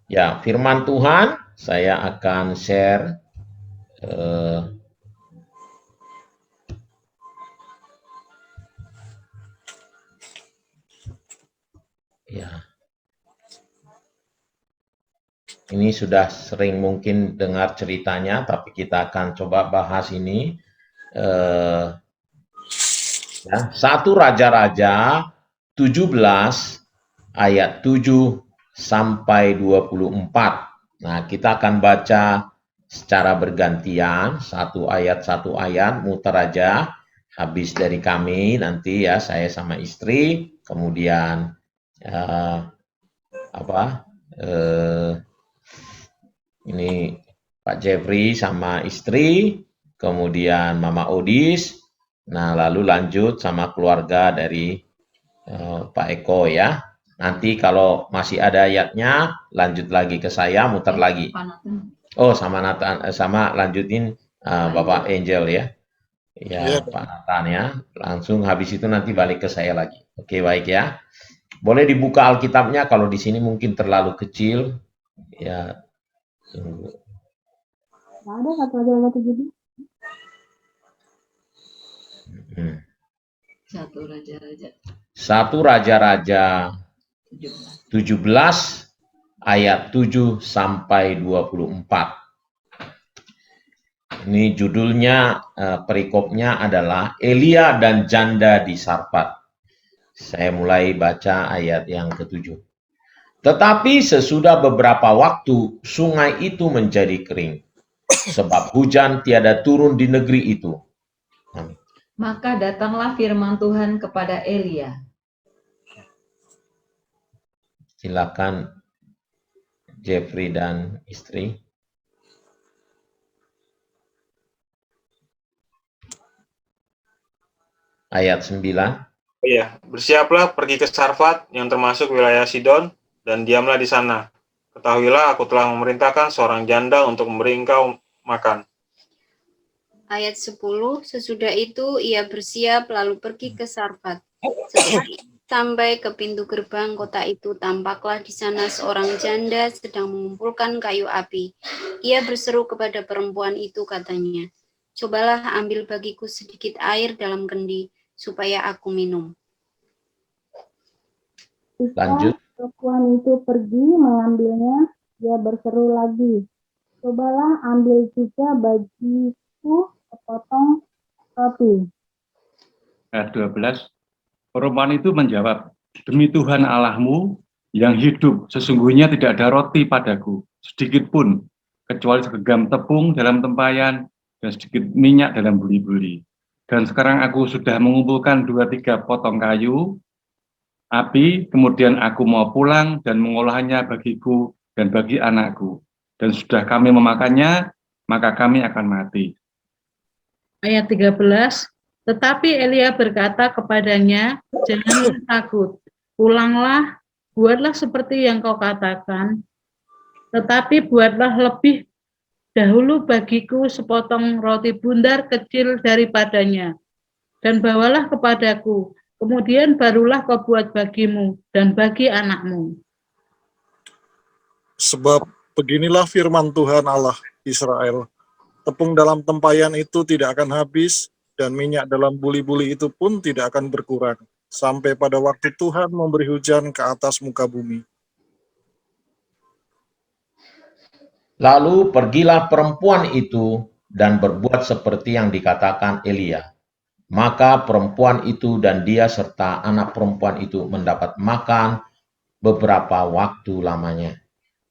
Ya, firman Tuhan saya akan share. eh, ya, ini sudah sering mungkin dengar ceritanya, tapi kita akan coba bahas ini. Eh, ya, 1 Raja-Raja 17 ayat 7 sampai 24. Nah, kita akan baca secara bergantian, satu ayat, muter aja. Habis dari kami nanti ya saya sama istri, kemudian eh, apa ini Pak Jeffrey sama istri, kemudian Mama Odis. Nah, lalu lanjut sama keluarga dari Pak Eko ya. Nanti kalau masih ada ayatnya, lanjut lagi ke saya, muter lagi. Oh, sama Nathan, sama lanjutin Bapak Angel ya. Iya, Ya, Pak Nathan ya. Langsung habis itu nanti balik ke saya lagi. Oke, baik ya. Boleh dibuka Alkitabnya kalau di sini mungkin terlalu kecil. Ya, tunggu. Nggak ada 1 Raja-Raja 17. Hmm. 1 Raja-Raja 1 Raja-Raja 17. 17 ayat 7 sampai 24. Ini judulnya, perikopnya adalah Elia dan janda di Sarfat. Saya mulai baca ayat yang ke-7. Tetapi sesudah beberapa waktu, sungai itu menjadi kering, sebab hujan tiada turun di negeri itu. Amin. Maka datanglah firman Tuhan kepada Elia. Silakan Jeffrey dan istri. Ayat 9. Iya, bersiaplah pergi ke Sarfat yang termasuk wilayah Sidon dan diamlah di sana. Ketahuilah aku telah memerintahkan seorang janda untuk memberi engkau makan. Ayat 10, sesudah itu ia bersiap lalu pergi ke Sarfat. Setelah sampai ke pintu gerbang kota itu, tampaklah di sana seorang janda sedang mengumpulkan kayu api. Ia berseru kepada perempuan itu, katanya, cobalah ambil bagiku sedikit air dalam kendi, supaya aku minum. Lanjut. Perempuan itu pergi mengambilnya, dia berseru lagi, cobalah ambil juga bagiku sepotong roti. Ayat 12, perempuan itu menjawab, demi Tuhan Allahmu yang hidup, sesungguhnya tidak ada roti padaku, sedikit pun, kecuali segenggam tepung dalam tempayan dan sedikit minyak dalam buli-buli. Dan sekarang aku sudah mengumpulkan 2-3 potong kayu, api, kemudian aku mau pulang dan mengolahnya bagiku dan bagi anakku. Dan sudah kami memakannya, maka kami akan mati. Ayat 13, tetapi Elia berkata kepadanya, janganlah takut, pulanglah, buatlah seperti yang kau katakan, tetapi buatlah lebih dahulu bagiku sepotong roti bundar kecil daripadanya, dan bawalah kepadaku, kemudian barulah kau buat bagimu dan bagi anakmu. Sebab beginilah firman Tuhan Allah Israel, tepung dalam tempayan itu tidak akan habis, dan minyak dalam buli-buli itu pun tidak akan berkurang, sampai pada waktu Tuhan memberi hujan ke atas muka bumi. Lalu pergilah perempuan itu dan berbuat seperti yang dikatakan Elia. Maka perempuan itu dan dia serta anak perempuan itu mendapat makan beberapa waktu lamanya.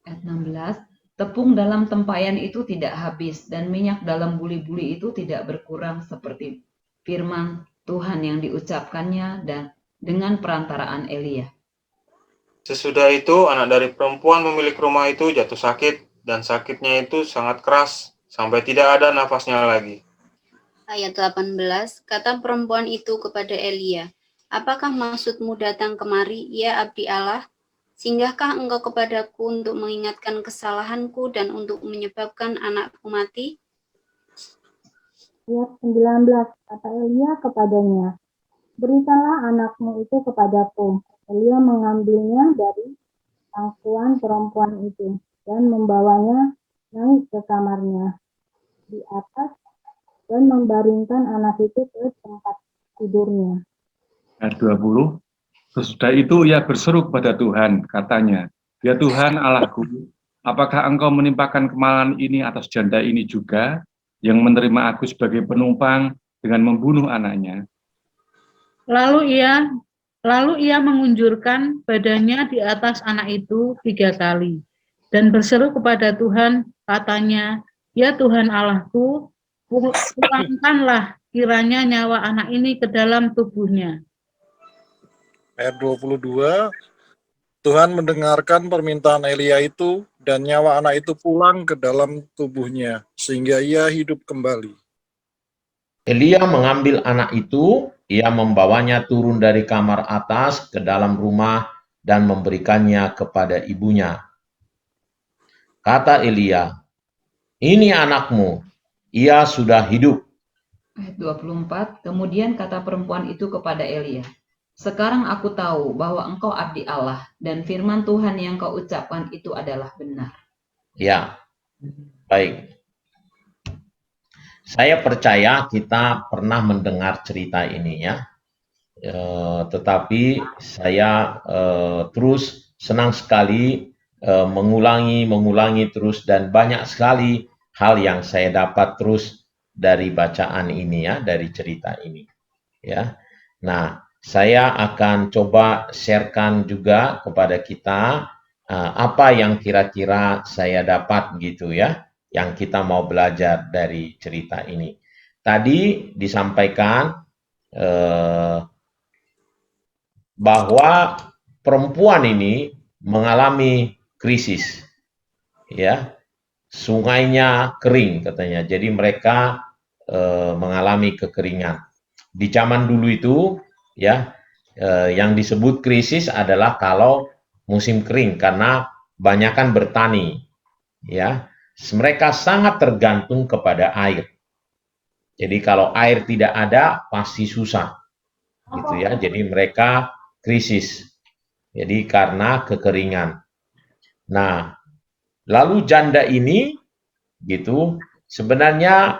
Ayat 16, tepung dalam tempayan itu tidak habis dan minyak dalam buli-buli itu tidak berkurang seperti firman Tuhan yang diucapkannya dan dengan perantaraan Elia. Sesudah itu, anak dari perempuan pemilik rumah itu jatuh sakit, dan sakitnya itu sangat keras, sampai tidak ada nafasnya lagi. Ayat 18, kata perempuan itu kepada Elia, apakah maksudmu datang kemari, ya abdi Allah? Singgahkah engkau kepadaku untuk mengingatkan kesalahanku dan untuk menyebabkan anakku mati? Ayat 19, kata Elia kepadanya, berikanlah anakmu itu kepadaku. Elia mengambilnya dari pangkuan perempuan itu dan membawanya naik ke kamarnya di atas dan membaringkan anak itu ke tempat tidurnya. Ayat 20. Sesudah itu ia berseru kepada Tuhan, katanya, "Ya Tuhan Allahku, apakah Engkau menimpakan kemarahan ini atas janda ini juga, yang menerima aku sebagai penumpang dengan membunuh anaknya?" Lalu ia mengunjurkan badannya di atas anak itu 3 kali dan berseru kepada Tuhan, katanya, "Ya Tuhan Allahku, pulangkanlah kiranya nyawa anak ini ke dalam tubuhnya." Ayat 22, Tuhan mendengarkan permintaan Elia itu, dan nyawa anak itu pulang ke dalam tubuhnya, sehingga ia hidup kembali. Elia mengambil anak itu, ia membawanya turun dari kamar atas ke dalam rumah dan memberikannya kepada ibunya. Kata Elia, "Ini anakmu, ia sudah hidup." Ayat 24, kemudian kata perempuan itu kepada Elia, "Sekarang aku tahu bahwa engkau abdi Allah, dan firman Tuhan yang kau ucapkan itu adalah benar." Ya, baik. Saya percaya kita pernah mendengar cerita ini ya. Tetapi saya terus senang sekali mengulangi terus, dan banyak sekali hal yang saya dapat terus dari bacaan ini ya, dari cerita ini ya. Nah, saya akan coba sharekan juga kepada kita apa yang kira-kira saya dapat gitu ya, yang kita mau belajar dari cerita ini. Tadi disampaikan bahwa perempuan ini mengalami krisis, ya, sungainya kering katanya. Jadi mereka mengalami kekeringan. Di zaman dulu itu, ya, yang disebut krisis adalah kalau musim kering karena banyakkan bertani, ya. Mereka sangat tergantung kepada air. Jadi kalau air tidak ada pasti susah, gitu ya. Jadi mereka krisis. Jadi karena kekeringan. Nah, lalu janda ini gitu, sebenarnya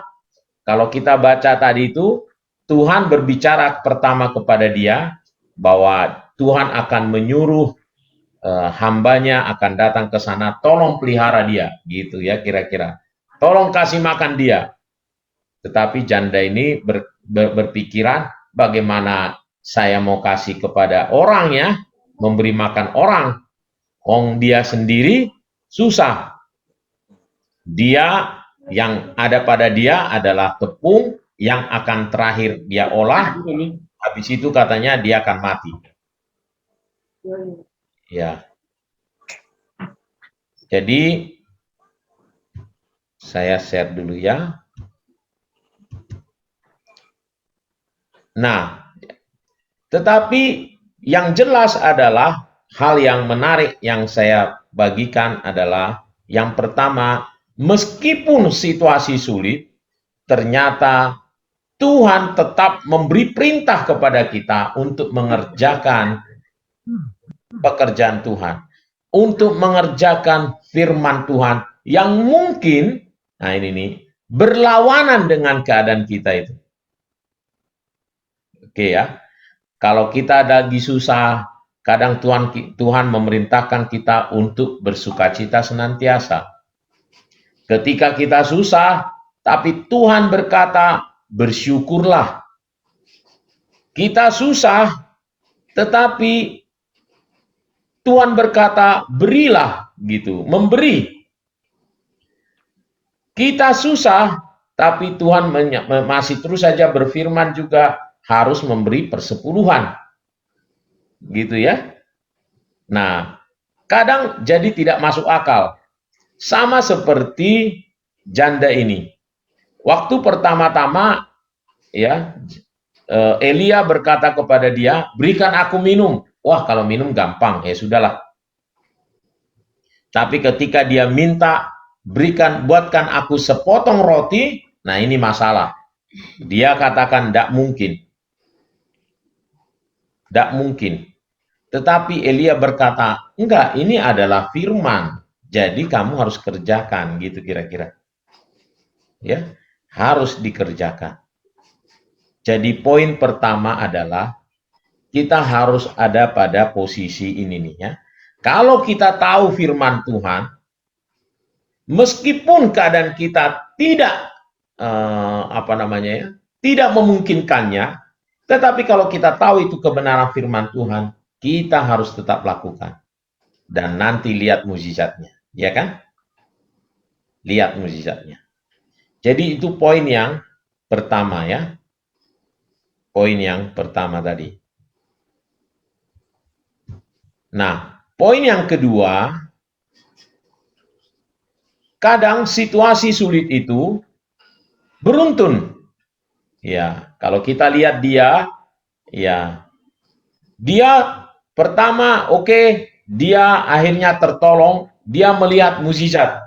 kalau kita baca tadi itu Tuhan berbicara pertama kepada dia bahwa Tuhan akan menyuruh hambanya akan datang ke sana, tolong pelihara dia, gitu ya kira-kira. Tolong kasih makan dia. Tetapi janda ini berpikiran bagaimana saya mau kasih kepada orang ya, memberi makan orang. Dia sendiri susah. Dia yang ada pada dia adalah tepung yang akan terakhir dia olah. Habis itu katanya dia akan mati. Ya. Jadi saya share dulu ya. Nah, tetapi yang jelas adalah hal yang menarik yang saya bagikan adalah yang pertama, meskipun situasi sulit, ternyata Tuhan tetap memberi perintah kepada kita untuk mengerjakan pekerjaan Tuhan, untuk mengerjakan firman Tuhan yang mungkin, nah ini nih, berlawanan dengan keadaan kita itu. Oke ya, kalau kita lagi susah, kadang Tuhan memerintahkan kita untuk bersukacita senantiasa. Ketika kita susah, tapi Tuhan berkata, bersyukurlah. Kita susah, tetapi Tuhan berkata, berilah, gitu, memberi. Kita susah, tapi Tuhan masih terus saja berfirman juga, harus memberi persepuluhan. Gitu ya. Nah, kadang jadi tidak masuk akal. Sama seperti janda ini. Waktu pertama-tama ya, Elia berkata kepada dia, "Berikan aku minum." Wah, kalau minum gampang, ya sudahlah. Tapi ketika dia minta, buatkan aku sepotong roti, nah ini masalah. Dia katakan, tidak mungkin. Tidak mungkin. Tetapi Elia berkata, enggak, ini adalah firman. Jadi kamu harus kerjakan, gitu kira-kira. Ya, harus dikerjakan. Jadi poin pertama adalah kita harus ada pada posisi ini nih ya. Kalau kita tahu firman Tuhan, meskipun keadaan kita tidak tidak memungkinkannya, tetapi kalau kita tahu itu kebenaran firman Tuhan, kita harus tetap lakukan. Dan nanti lihat mukjizatnya, ya kan? Lihat mukjizatnya. Jadi itu poin yang pertama ya. Poin yang pertama tadi. Nah, poin yang kedua, kadang situasi sulit itu beruntun. Ya, kalau kita lihat dia, ya, dia pertama oke, dia akhirnya tertolong, dia melihat mukjizat.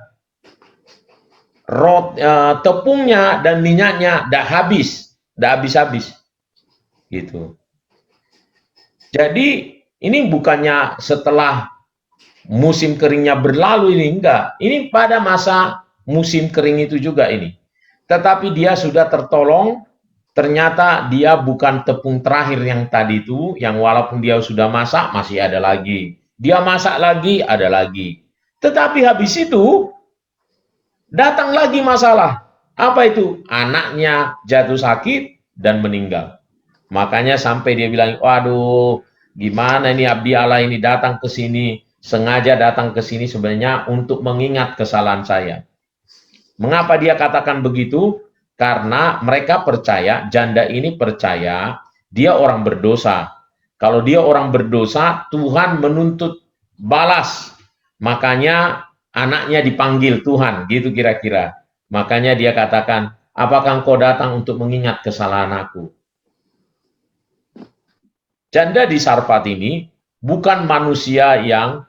Tepungnya dan minyaknya dah habis-habis. Gitu. Jadi ini bukannya setelah musim keringnya berlalu ini, enggak. Ini pada masa musim kering itu juga ini. Tetapi dia sudah tertolong, ternyata dia bukan tepung terakhir yang tadi itu, yang walaupun dia sudah masak, masih ada lagi. Dia masak lagi, ada lagi. Tetapi habis itu, datang lagi masalah. Apa itu? Anaknya jatuh sakit dan meninggal. Makanya sampai dia bilang, waduh, gimana ini abdi Allah ini datang ke sini, sengaja datang ke sini sebenarnya untuk mengingat kesalahan saya. Mengapa dia katakan begitu? Karena mereka percaya, janda ini percaya, dia orang berdosa. Kalau dia orang berdosa, Tuhan menuntut balas. Makanya anaknya dipanggil Tuhan, gitu kira-kira. Makanya dia katakan, apakah engkau datang untuk mengingat kesalahan aku? Janda di Sarfat ini bukan manusia yang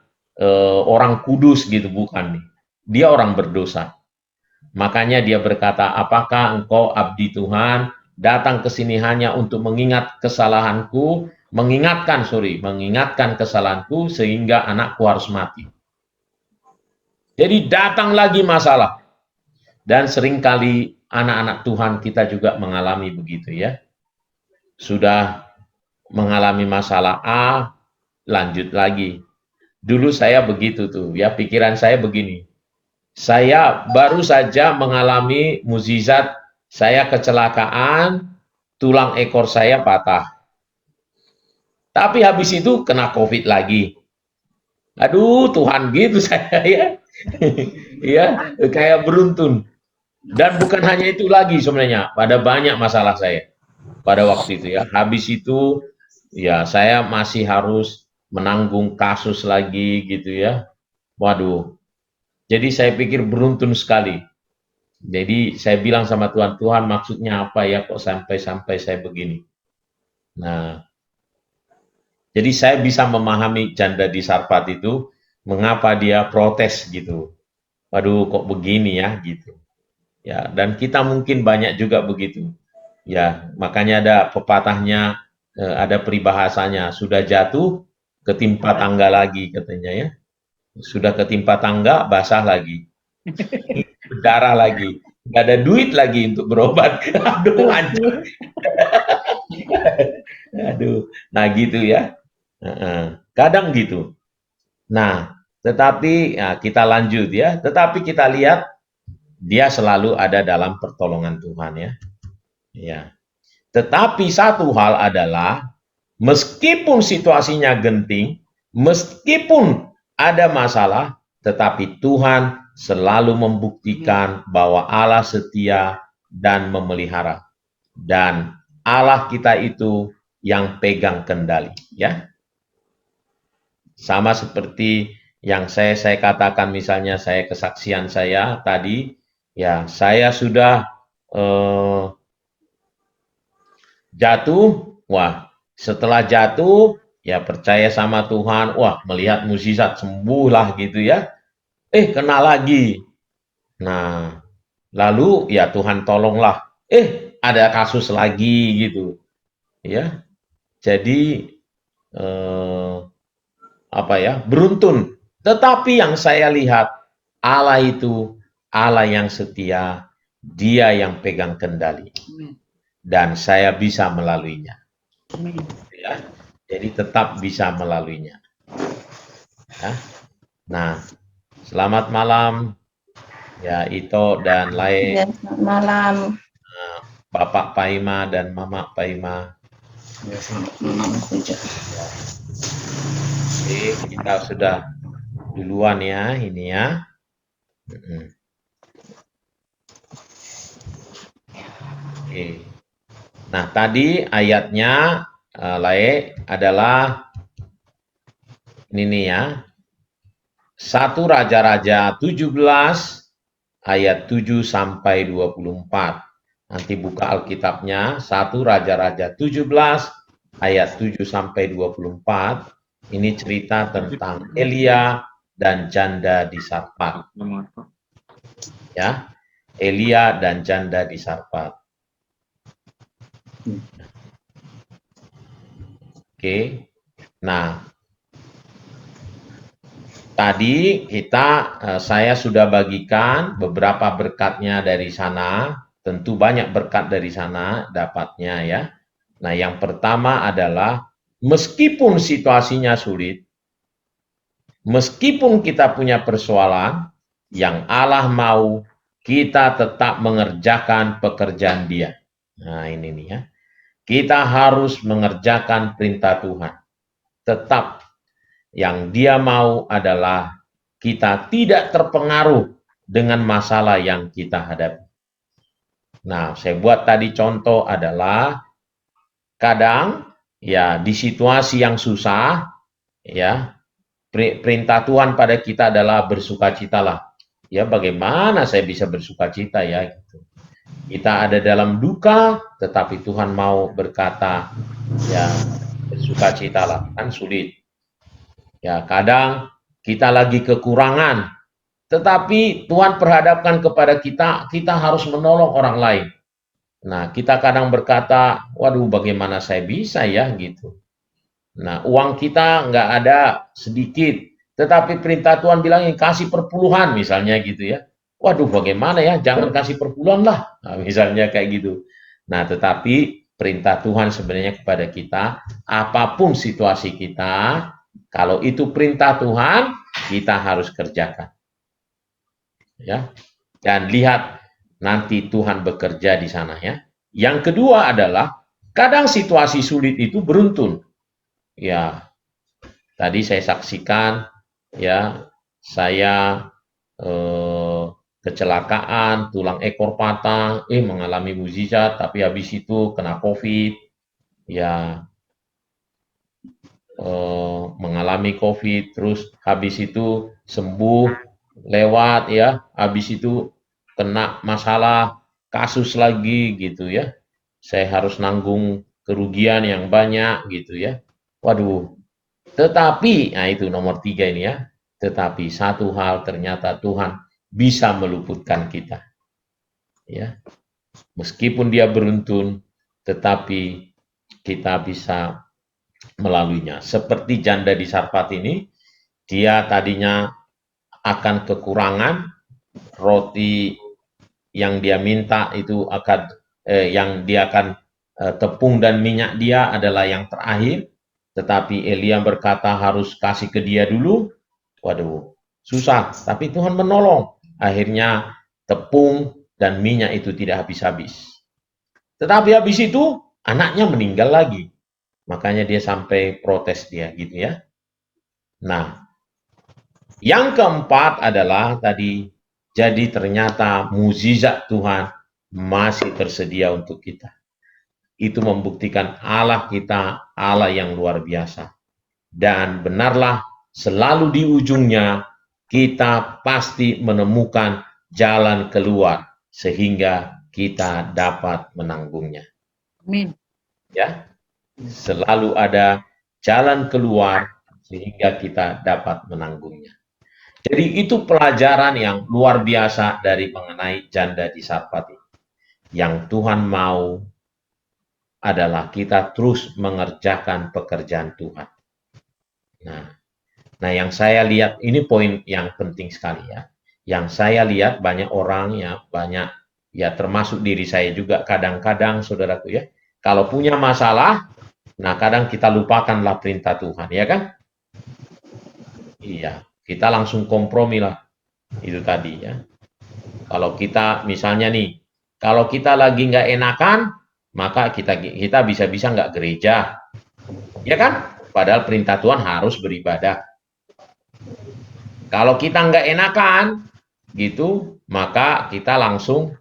orang kudus gitu, bukan nih. Dia orang berdosa. Makanya dia berkata, apakah engkau abdi Tuhan datang ke sini hanya untuk mengingat kesalahanku, mengingatkan kesalahanku sehingga anakku harus mati. Jadi datang lagi masalah. Dan seringkali anak-anak Tuhan kita juga mengalami begitu ya. Sudah mengalami masalah A, lanjut lagi. Dulu saya begitu tuh, ya pikiran saya begini. Saya baru saja mengalami mukjizat, saya kecelakaan, tulang ekor saya patah. Tapi habis itu kena COVID lagi. Aduh Tuhan, gitu saya ya. Ya, kayak beruntun. Dan bukan hanya itu lagi sebenarnya, pada banyak masalah saya pada waktu itu ya. Habis itu ya saya masih harus menanggung kasus lagi gitu ya. Waduh. Jadi saya pikir beruntun sekali. Jadi saya bilang sama Tuhan, Tuhan maksudnya apa ya kok sampai saya begini. Nah, jadi saya bisa memahami janda di Sarfat itu, mengapa dia protes gitu. Waduh kok begini ya gitu. Ya, dan kita mungkin banyak juga begitu. Ya, makanya ada pepatahnya, ada peribahasanya, sudah jatuh, ketimpa tangga lagi katanya ya. Sudah ketimpa tangga, basah lagi. Berdarah lagi. Nggak ada duit lagi untuk berobat. Aduh, hancur. Aduh, nah gitu ya. Kadang gitu. Nah, tetapi ya, kita lanjut ya. Tetapi kita lihat, dia selalu ada dalam pertolongan Tuhan ya. Ya. Tetapi satu hal adalah, meskipun situasinya genting, meskipun ada masalah, tetapi Tuhan selalu membuktikan bahwa Allah setia dan memelihara. Dan Allah kita itu yang pegang kendali. Ya. Sama seperti yang saya katakan, misalnya saya kesaksian saya tadi, ya saya sudah jatuh, wah setelah jatuh ya percaya sama Tuhan, wah melihat mukjizat, sembuhlah gitu ya. Kena lagi. Nah, lalu ya Tuhan tolonglah. Ada kasus lagi gitu. Ya. Jadi beruntun. Tetapi yang saya lihat, Allah itu Allah yang setia, Dia yang pegang kendali, dan saya bisa melaluinya. Ya, jadi tetap bisa melaluinya. Ya. Nah, selamat malam ya Ito dan Lae, Ya, selamat malam. Bapak Paima dan Mama Paima. Ya, selamat malam saja. Oke, kita sudah duluan ya ini ya. Oke. Nah, tadi ayatnya Lae adalah ini nih ya. 1 Raja-Raja 17 ayat 7 sampai 24. Nanti buka Alkitabnya, 1 Raja-Raja 17 ayat 7 sampai 24. Ini cerita tentang Elia dan janda di Sarfat. Ya, Elia dan janda di Sarfat. Oke. Nah, tadi saya sudah bagikan beberapa berkatnya dari sana. Tentu banyak berkat dari sana dapatnya ya. Nah, yang pertama adalah meskipun situasinya sulit, meskipun kita punya persoalan, yang Allah mau kita tetap mengerjakan pekerjaan Dia. Nah, ini nih ya. Kita harus mengerjakan perintah Tuhan. Tetap yang Dia mau adalah kita tidak terpengaruh dengan masalah yang kita hadapi. Nah, saya buat tadi contoh adalah kadang ya di situasi yang susah ya perintah Tuhan pada kita adalah bersukacitalah. Ya, bagaimana saya bisa bersukacita ya gitu. Kita ada dalam duka, tetapi Tuhan mau berkata, ya bersukacitalah, kan sulit. Ya, kadang kita lagi kekurangan, tetapi Tuhan perhadapkan kepada kita harus menolong orang lain. Nah, kita kadang berkata, waduh bagaimana saya bisa ya gitu. Nah, uang kita nggak ada sedikit, tetapi perintah Tuhan bilang kasih perpuluhan misalnya gitu ya. Waduh, bagaimana ya? Jangan kasih perpuluhan lah. Nah, misalnya kayak gitu. Nah, tetapi perintah Tuhan sebenarnya kepada kita, apapun situasi kita, kalau itu perintah Tuhan, kita harus kerjakan. Ya. Dan lihat nanti Tuhan bekerja di sana ya. Yang kedua adalah kadang situasi sulit itu beruntun. Ya. Tadi saya saksikan ya, saya kecelakaan, tulang ekor patah, mengalami mukjizat, tapi habis itu kena COVID, ya mengalami COVID, terus habis itu sembuh, lewat ya, habis itu kena masalah kasus lagi gitu ya, saya harus nanggung kerugian yang banyak gitu ya, waduh, tetapi, nah itu nomor 3 ini ya, tetapi satu hal ternyata Tuhan bisa meluputkan kita. Ya. Meskipun dia beruntun, tetapi kita bisa melaluinya. Seperti janda di Sarfat ini, dia tadinya akan kekurangan, roti yang dia minta itu akan, yang dia akan tepung dan minyak dia adalah yang terakhir, tetapi Elia berkata harus kasih ke dia dulu. Waduh, susah, tapi Tuhan menolong. Akhirnya tepung dan minyak itu tidak habis-habis. Tetapi habis itu anaknya meninggal lagi. Makanya dia sampai protes dia gitu ya. Nah, yang keempat adalah tadi, jadi ternyata mukjizat Tuhan masih tersedia untuk kita. Itu membuktikan Allah kita, Allah yang luar biasa. Dan benarlah selalu di ujungnya kita pasti menemukan jalan keluar sehingga kita dapat menanggungnya. Amin. Ya, selalu ada jalan keluar sehingga kita dapat menanggungnya. Jadi itu pelajaran yang luar biasa dari mengenai janda di Sarfat ini. Yang Tuhan mau adalah kita terus mengerjakan pekerjaan Tuhan. Nah, Nah, yang saya lihat, ini poin yang penting sekali ya. Yang saya lihat banyak orang ya, termasuk diri saya juga kadang-kadang saudaraku ya, kalau punya masalah, nah kadang kita lupakanlah perintah Tuhan, ya kan? Iya, kita langsung kompromi lah, itu tadi ya. Kalau kita misalnya nih, kalau kita lagi nggak enakan, maka kita bisa-bisa nggak gereja, ya kan? Padahal perintah Tuhan harus beribadah. Kalau kita nggak enakan, gitu, maka kita langsung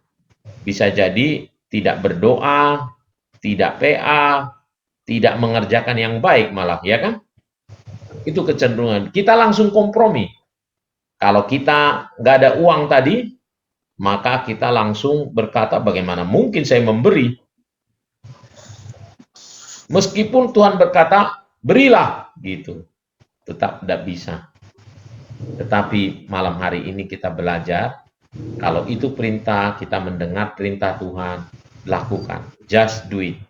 bisa jadi tidak berdoa, tidak PA, tidak mengerjakan yang baik malah, ya kan? Itu kecenderungan. Kita langsung kompromi. Kalau kita nggak ada uang tadi, maka kita langsung berkata, bagaimana mungkin saya memberi? Meskipun Tuhan berkata, berilah, gitu. Tetap tidak bisa. Tetapi malam hari ini kita belajar, kalau itu perintah, kita mendengar perintah Tuhan, lakukan. Just do it.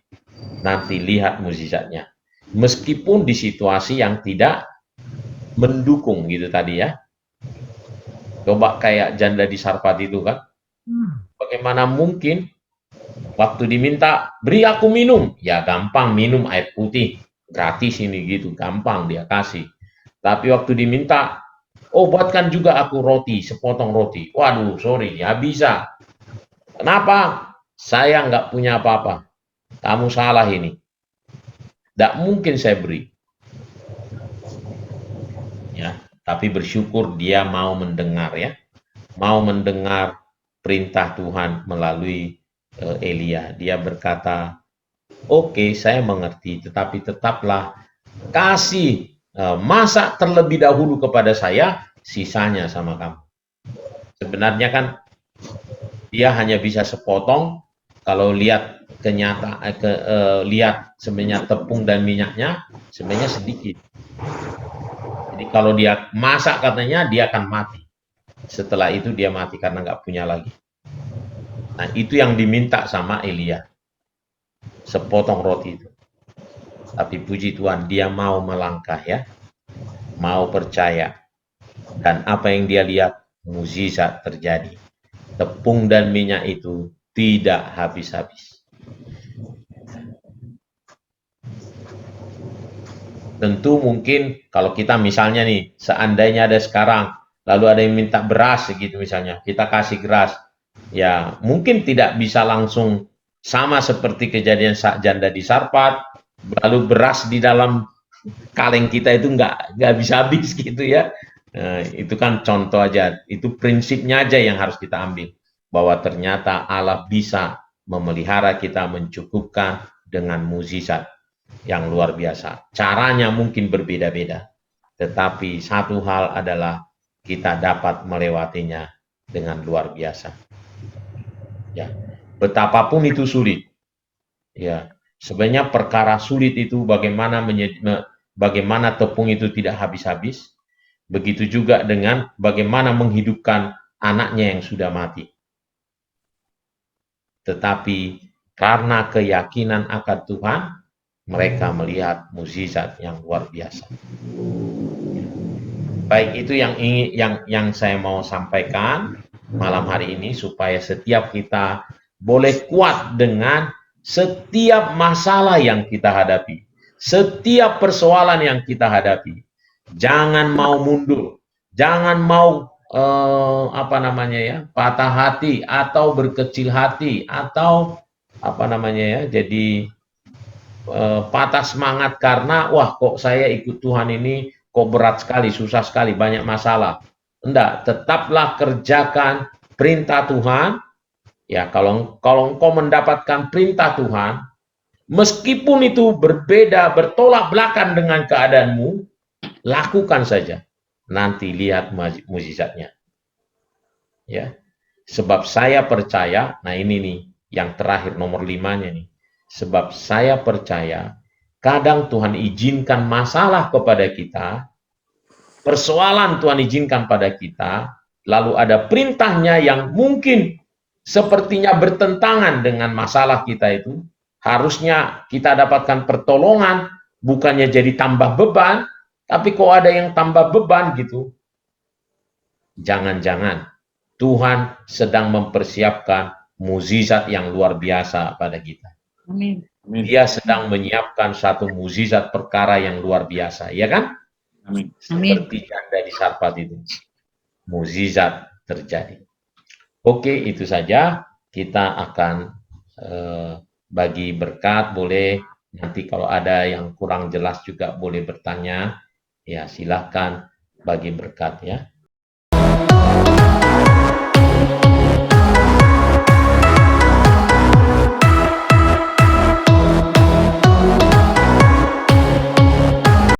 Nanti lihat mukjizatnya. Meskipun di situasi yang tidak mendukung gitu tadi ya. Coba kayak janda di Sarfat itu kan. Bagaimana mungkin waktu diminta, beri aku minum. Ya gampang, minum air putih. Gratis ini gitu, gampang dia kasih. Tapi waktu diminta, oh buatkan juga aku roti, sepotong roti. Waduh, sorry, ya bisa. Kenapa? Saya nggak punya apa-apa. Kamu salah ini. Tidak mungkin saya beri. Ya, tapi bersyukur dia mau mendengar ya. Mau mendengar perintah Tuhan melalui Elia. Dia berkata, oke, saya mengerti, tetapi tetaplah kasih masak terlebih dahulu kepada saya, sisanya sama kamu. Sebenarnya kan dia hanya bisa sepotong. Kalau lihat lihat sebenarnya tepung dan minyaknya sebenarnya sedikit. Jadi kalau dia masak katanya dia akan mati. Setelah itu dia mati karena nggak punya lagi. Nah itu yang diminta sama Elia, sepotong roti itu. Tapi puji Tuhan dia mau melangkah ya, mau percaya. Dan apa yang dia lihat, mukjizat terjadi. Tepung dan minyak itu tidak habis-habis. Tentu mungkin kalau kita misalnya nih, seandainya ada sekarang, lalu ada yang minta beras gitu misalnya, kita kasih beras. Ya mungkin tidak bisa langsung sama seperti kejadian janda di Sarfat, lalu beras di dalam kaleng kita itu nggak bisa habis gitu ya. Nah, itu kan contoh aja, itu prinsipnya aja yang harus kita ambil. Bahwa ternyata Allah bisa memelihara kita, mencukupkan dengan mukjizat yang luar biasa. Caranya mungkin berbeda-beda, tetapi satu hal adalah kita dapat melewatinya dengan luar biasa. Ya, betapapun itu sulit. Ya, sebenarnya perkara sulit itu bagaimana tepung itu tidak habis-habis. Begitu juga dengan bagaimana menghidupkan anaknya yang sudah mati. Tetapi karena keyakinan akan Tuhan, mereka melihat mukjizat yang luar biasa. Baik, itu yang saya mau sampaikan malam hari ini, supaya setiap kita boleh kuat dengan setiap masalah yang kita hadapi, setiap persoalan yang kita hadapi. Jangan mau mundur, jangan mau patah hati atau berkecil hati atau jadi patah semangat karena wah kok saya ikut Tuhan ini kok berat sekali, susah sekali, banyak masalah. Enggak, tetaplah kerjakan perintah Tuhan. Ya, kalau engkau mendapatkan perintah Tuhan, meskipun itu berbeda, bertolak belakang dengan keadaanmu, lakukan saja. Nanti lihat mukjizatnya. Ya. Sebab saya percaya, nah ini nih yang terakhir nomor 5-nya nih. Sebab saya percaya kadang Tuhan izinkan masalah kepada kita, persoalan Tuhan izinkan pada kita, lalu ada perintahnya yang mungkin sepertinya bertentangan dengan masalah kita itu. Harusnya kita dapatkan pertolongan, bukannya jadi tambah beban, Tapi kok ada yang tambah beban gitu? Jangan-jangan Tuhan sedang mempersiapkan mukjizat yang luar biasa pada kita. Amin. Amin. Dia sedang menyiapkan satu mukjizat perkara yang luar biasa, ya kan? Amin. Seperti janda di Sarfat itu. Mukjizat terjadi. Oke, itu saja. Kita akan bagi berkat, boleh nanti kalau ada yang kurang jelas juga boleh bertanya. Ya, silahkan bagi berkat ya.